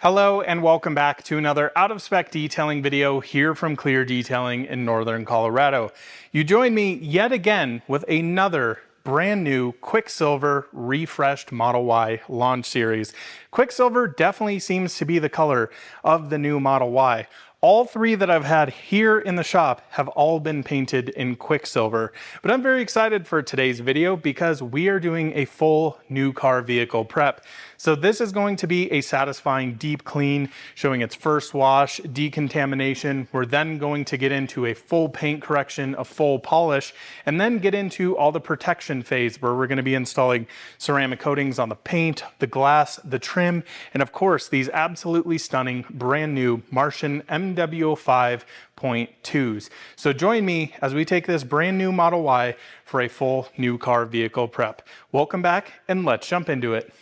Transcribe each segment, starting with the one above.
Hello and welcome back to another out-of-spec detailing video here from Clear Detailing in Northern Colorado. You join me yet again with another brand new Quicksilver refreshed Model Y launch series. Quicksilver definitely seems to be the color of the new Model Y. All three that I've had here in the shop have all been painted in Quicksilver. But I'm very excited for today's video because we are doing a full new car vehicle prep. So this is going to be a satisfying deep clean, showing its first wash, decontamination. We're then going to get into a full paint correction, a full polish, and then get into all the protection phase where we're going to be installing ceramic coatings on the paint, the glass, the trim, and of course these absolutely stunning brand new Martian MW5.2s. So join me as we take this brand new Model Y for a full new car vehicle prep. Welcome back and let's jump into it.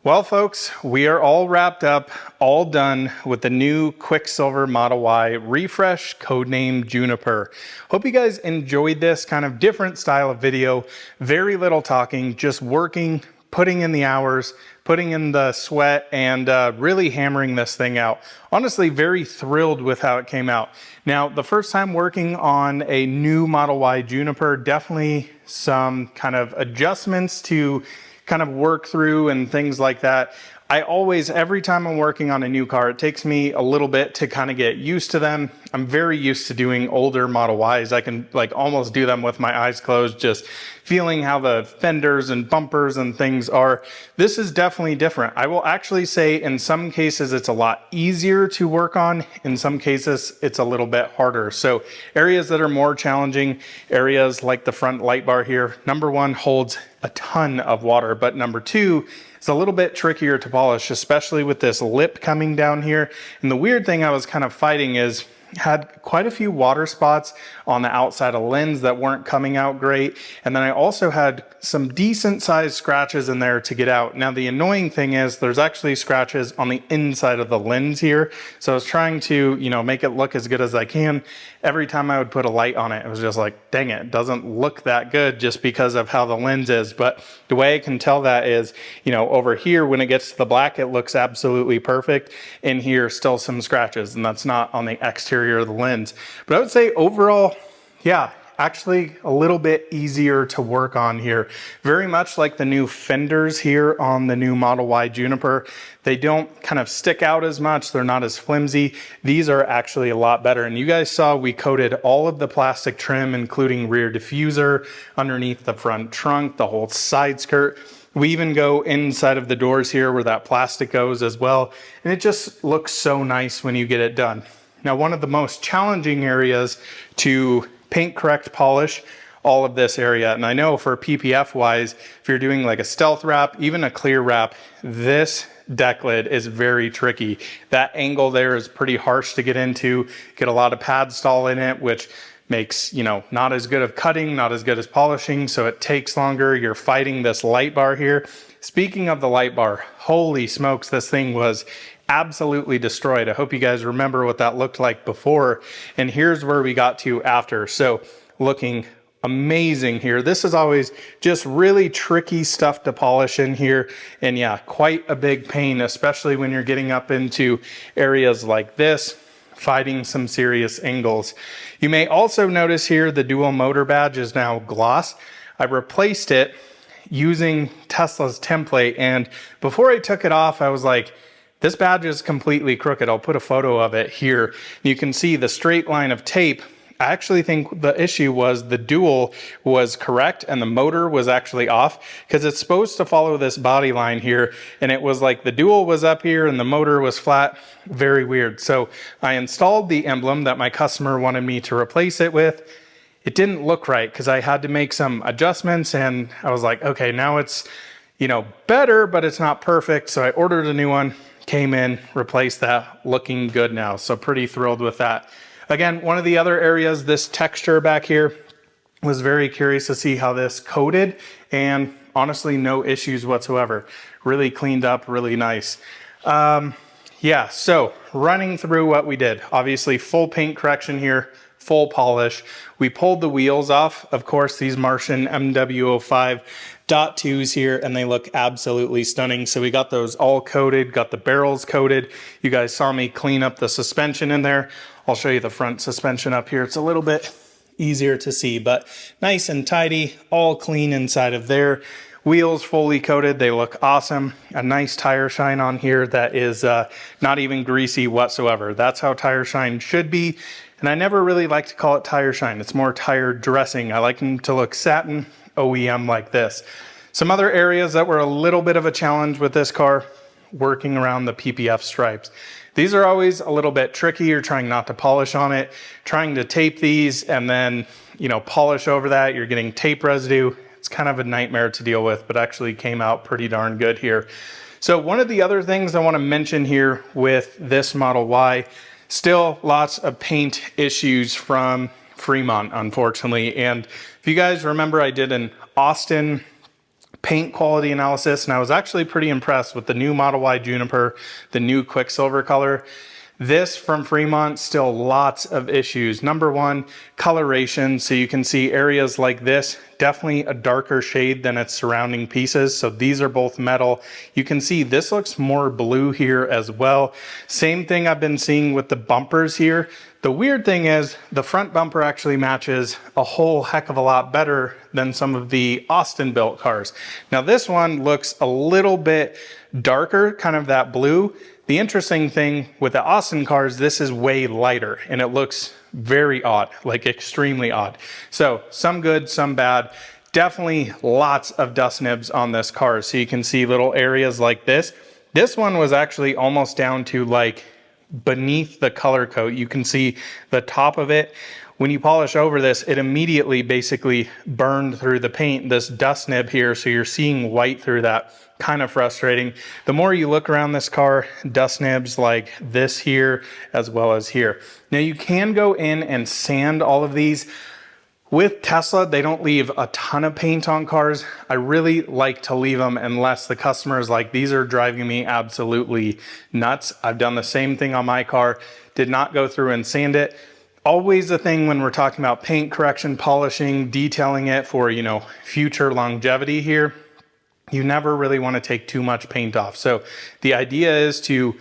Well, folks, we are all wrapped up, all done with the new Quicksilver Model Y refresh, codename Juniper. Hope you guys enjoyed this kind of different style of video. Very little talking, just working, putting in the hours, putting in the sweat, and really hammering this thing out. Honestly, very thrilled with how it came out. Now, the first time working on a new Model Y Juniper, definitely some kind of adjustments to kind of work through and things like that. I always, every time I'm working on a new car, it takes me a little bit to kind of get used to them. I'm very used to doing older Model Ys. I can like almost do them with my eyes closed, just feeling how the fenders and bumpers and things are. This is definitely different. I will actually say in some cases it's a lot easier to work on. In some cases it's a little bit harder. So areas that are more challenging, areas like the front light bar here, number one, holds a ton of water, but number two, it's a little bit trickier to polish, especially with this lip coming down here. And the weird thing I was kind of fighting is had quite a few water spots on the outside of the lens that weren't coming out great. And then I also had some decent sized scratches in there to get out. Now the annoying thing is there's actually scratches on the inside of the lens here. So I was trying to, make it look as good as I can. Every time I would put a light on it, it was just like, dang it doesn't look that good just because of how the lens is. But the way I can tell that is, over here when it gets to the black, it looks absolutely perfect. In here, still some scratches, and that's not on the exterior of the lens. But I would say overall, yeah, actually a little bit easier to work on here. Very much like the new fenders here on the new Model Y Juniper. They don't kind of stick out as much. They're not as flimsy. These are actually a lot better. And you guys saw we coated all of the plastic trim, including rear diffuser, underneath the front trunk, the whole side skirt. We even go inside of the doors here where that plastic goes as well. And it just looks so nice when you get it done. Now, one of the most challenging areas to paint correct polish all of this area, and I know for PPF wise, if you're doing like a stealth wrap, even a clear wrap, this deck lid is very tricky. That angle there is pretty harsh to get into, get a lot of pad stall in it, which makes, not as good of cutting, not as good as polishing, so it takes longer. You're fighting this light bar here. Speaking of the light bar, holy smokes, this thing was absolutely destroyed. I hope you guys remember what that looked like before, and here's where we got to after. So looking amazing here. This is always just really tricky stuff to polish in here, and yeah, quite a big pain, especially when you're getting up into areas like this, fighting some serious angles. You may also notice here the dual motor badge is now gloss. I replaced it using Tesla's template, and before I took it off, I was like, this badge is completely crooked. I'll put a photo of it here. You can see the straight line of tape. I actually think the issue was the dual was correct and the motor was actually off, because it's supposed to follow this body line here, and it was like the dual was up here and the motor was flat. Very weird. So I installed the emblem that my customer wanted me to replace it with. It didn't look right because I had to make some adjustments, and I was like, okay, now it's, better, but it's not perfect. So I ordered a new one, came in, replaced that, looking good now. So pretty thrilled with that. Again, one of the other areas, this texture back here, was very curious to see how this coated, and honestly, no issues whatsoever. Really cleaned up, really nice. Yeah, so running through what we did, obviously full paint correction here, full polish. We pulled the wheels off. Of course, these Martian MW05 .2s here, and they look absolutely stunning. So we got those all coated, got the barrels coated. You guys saw me clean up the suspension in there. I'll show you the front suspension up here. It's a little bit easier to see, but nice and tidy, all clean inside of there. Wheels fully coated, they look awesome. A nice tire shine on here that is not even greasy whatsoever. That's how tire shine should be. And I never really like to call it tire shine. It's more tire dressing. I like them to look satin, OEM like this. Some other areas that were a little bit of a challenge with this car, working around the PPF stripes. These are always a little bit tricky. You're trying not to polish on it, trying to tape these and then, polish over that. You're getting tape residue. It's kind of a nightmare to deal with, but actually came out pretty darn good here. So one of the other things I want to mention here with this Model Y, still lots of paint issues from Fremont, unfortunately. And if you guys remember, I did an Austin paint quality analysis, and I was actually pretty impressed with the new Model Y Juniper, the new Quicksilver color. This from Fremont, still lots of issues. Number one, coloration. So you can see areas like this, definitely a darker shade than its surrounding pieces. So these are both metal. You can see this looks more blue here as well. Same thing I've been seeing with the bumpers here. The weird thing is the front bumper actually matches a whole heck of a lot better than some of the Austin built cars. Now this one looks a little bit darker, kind of that blue. The interesting thing with the Austin cars, this is way lighter and it looks very odd, like extremely odd. So some good, some bad. Definitely lots of dust nibs on this car. So you can see little areas like this. This one was actually almost down to like beneath the color coat. You can see the top of it. When you polish over this, it immediately basically burned through the paint, this dust nib here. So you're seeing white through that. Kind of frustrating. The more you look around this car, dust nibs like this here, as well as here. Now you can go in and sand all of these. With Tesla, they don't leave a ton of paint on cars. I really like to leave them unless the customer is like, these are driving me absolutely nuts. I've done the same thing on my car, did not go through and sand it. Always a thing when we're talking about paint correction, polishing, detailing it for, you know, future longevity here. You never really want to take too much paint off. So the idea is to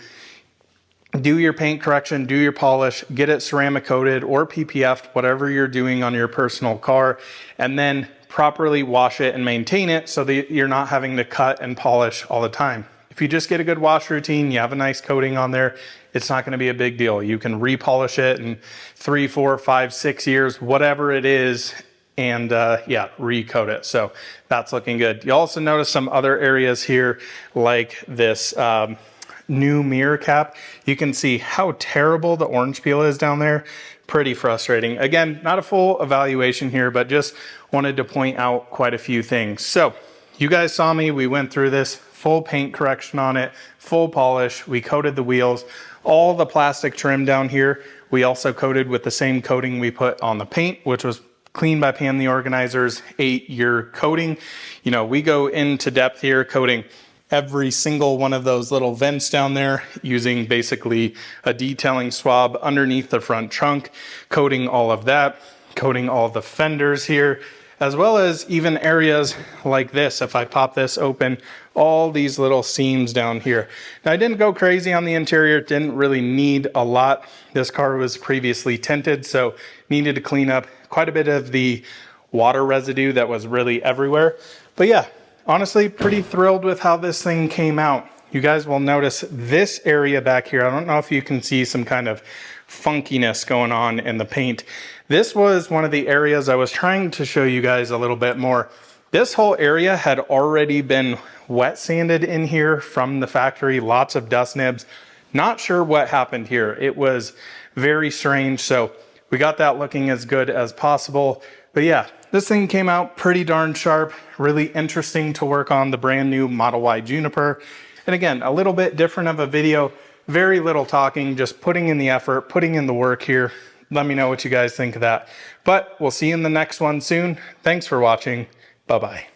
do your paint correction, do your polish, get it ceramic coated or PPF'd, whatever you're doing on your personal car, and then properly wash it and maintain it so that you're not having to cut and polish all the time. If you just get a good wash routine, you have a nice coating on there, it's not going to be a big deal. You can repolish it in 3, 4, 5, 6 years, whatever it is, and yeah, recoat it. So that's looking good. You also notice some other areas here like this new mirror cap. You can see how terrible the orange peel is down there. Pretty frustrating. Again, not a full evaluation here, but just wanted to point out quite a few things. So you guys saw me, we went through this, full paint correction on it, full polish, we coated the wheels, all the plastic trim down here, we also coated with the same coating we put on the paint, which was Clean by Pam the Organizer's 8-year coating. You know, we go into depth here coating every single one of those little vents down there using basically a detailing swab underneath the front trunk, coating all of that, coating all the fenders here, as well as even areas like this. If I pop this open, all these little seams down here. Now I didn't go crazy on the interior, didn't really need a lot. This car was previously tinted, so needed to clean up quite a bit of the water residue that was really everywhere. But yeah, honestly, pretty thrilled with how this thing came out. You guys will notice this area back here. I don't know if you can see some kind of funkiness going on in the paint. This was one of the areas I was trying to show you guys a little bit more. This whole area had already been wet sanded in here from the factory, lots of dust nibs. Not sure what happened here. It was very strange. So we got that looking as good as possible. But yeah, this thing came out pretty darn sharp, really interesting to work on the brand new Model Y Juniper. And again, a little bit different of a video, very little talking, just putting in the effort, putting in the work here. Let me know what you guys think of that. But we'll see you in the next one soon. Thanks for watching. Bye-bye.